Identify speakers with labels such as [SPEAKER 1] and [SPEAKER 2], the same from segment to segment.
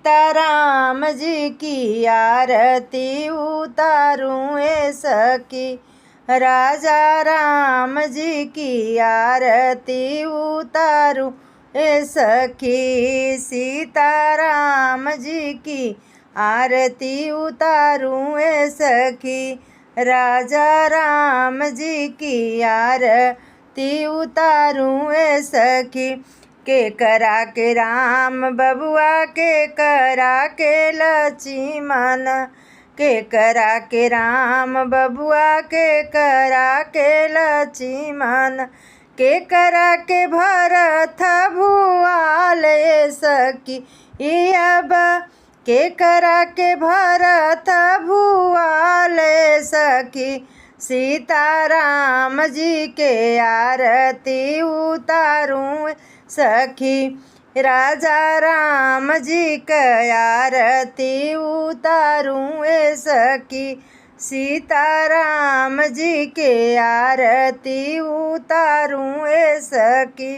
[SPEAKER 1] सीताराम जी की आरती उतारूं ए सखी, राजा राम जी की आरती उतारूं ए सखी, सीताराम जी की आरती उतारूं ए सखी, राजा राम जी की आरती उतारूं ए सखी। के करा के राम बबुआ के करा के लक्ष्मण, के करा के राम बबुआ के करा के लक्ष्मण, के करा के भरत भुआल सखी अब, के करा के भरत भुआल सखी, सीताराम जी के आरती उतारूं सखी, राजा राम जी के आरती उतारूं ए सखी, सीताराम जी के आरती उतारूं ए सखी।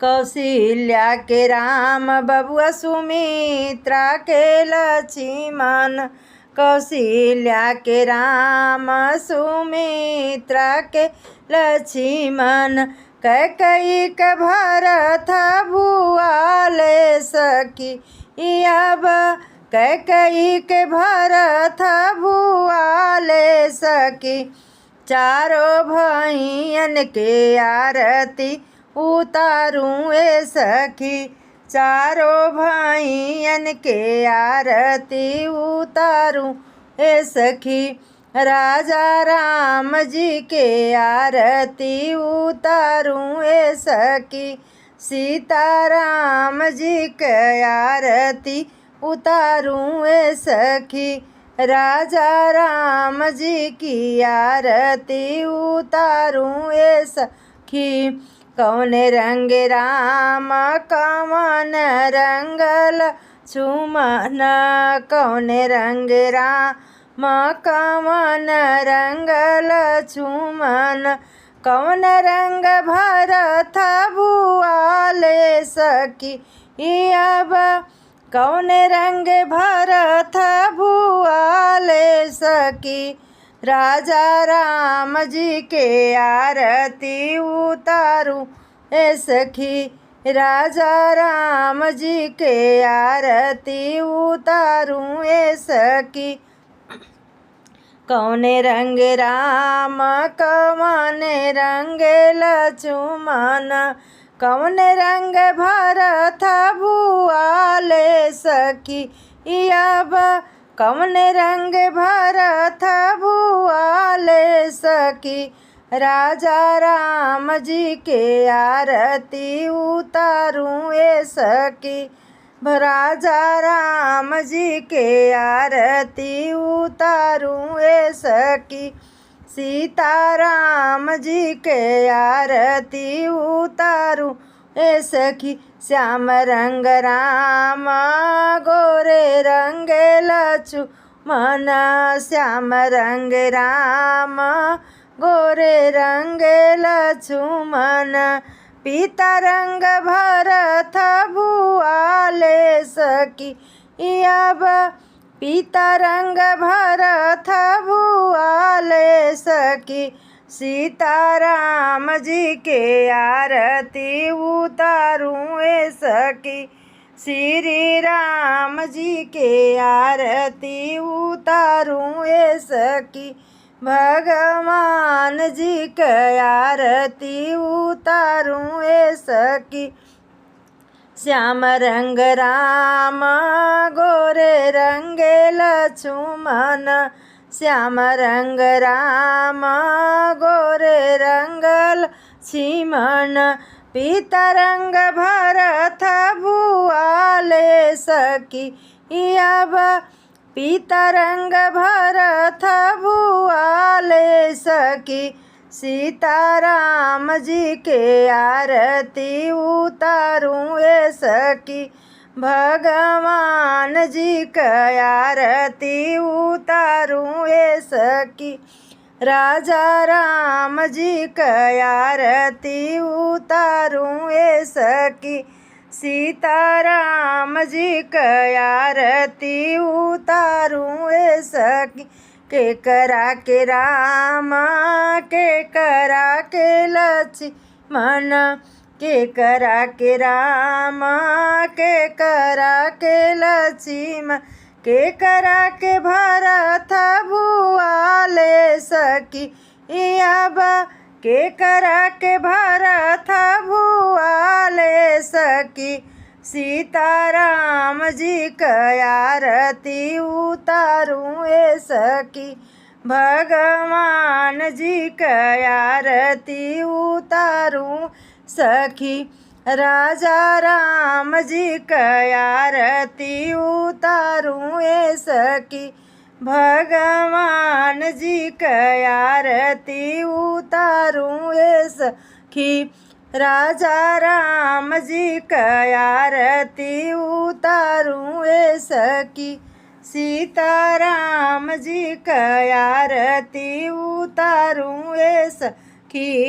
[SPEAKER 1] कौशल्या के राम बबुआ सुमित्रा के लक्ष्मण, कौशल्या के राम सुमित्रा के लक्ष्मण, कैकेयी के भरत भुआल सखी अब, कैकेयी के भरत भुआल सखी, चारों भैयन के आरती उतारूं ए सखी, चारों भैयन के आरती उतारूं ए सखी, राजा राम जी के आरती उतारूं ए सखी, सीताराम जी के आरती उतारूं ए सखी, राजा राम जी की आरती उतारूं ए सखी। कौन रंग राम कौन रंग लक्ष्मण, कौन रंग राम कौन रंग लक्ष्मण, कौन रंग भरत भुआल सखी अब, कौन रंग भरत भुआल सखी, राजा राम जी के आरती उतारूं ए सखी, राजा राम जी के आरती उतारूं ए सखी। कौन रंग राम कौन रंग लक्ष्मण, कौन रंग भरत भुआल सखी अब, कौन रंग भरत भुआल सखी, राजा राम जी के आरती उतारूं ए सखी, राजा राम जी के आरती उतारूं ए सखी, सीताराम जी के आरती उतारूं ए सखी। श्याम रंग राम गोरे रंग लक्ष्मण, श्याम रंग राम गोरे रंग लक्ष्मण, पीता रंग भरत भुआल सखी अब, पीता रंग भरत भुआल सखी, सीताराम जी के आरती उतारूं ए सखी, श्री राम जी के आरती उतारूं ए सखी, भगवान जी के आरती उतारूं ए सखी। श्याम रंग राम गोरे रंग लक्ष्मण, श्याम रंग राम गोरे रंग लक्ष्मण, पीता रंग भरत भुआल सखी अब, पीता रंग भरत भुआल सखी, सीताराम जी के आरती उतारूं ए सखी, भगवान जी के आरती उतारूं ए सखी, राजा राम जी के आरती उतारूं ए सखी, सीताराम जी की आरती उतारूं ए सखी। के करा के राम के करा के लक्ष्मण, के करा के राम के करा के लक्ष्मण, के करा के भरत भुआले सखी। बा के करा के भरत भुआले सखी। सीताराम जी की आरती उतारूं ए सखी। भगवान जी की आरती उतारूं सखी। राजा राम जी की आरती उतारूं ए सखी। भगवान जी की आरती उतारूं ए सखी। राजा राम जी की आरती उतारूं ए सखी। सीताराम जी की आरती उतारूं ए सखी।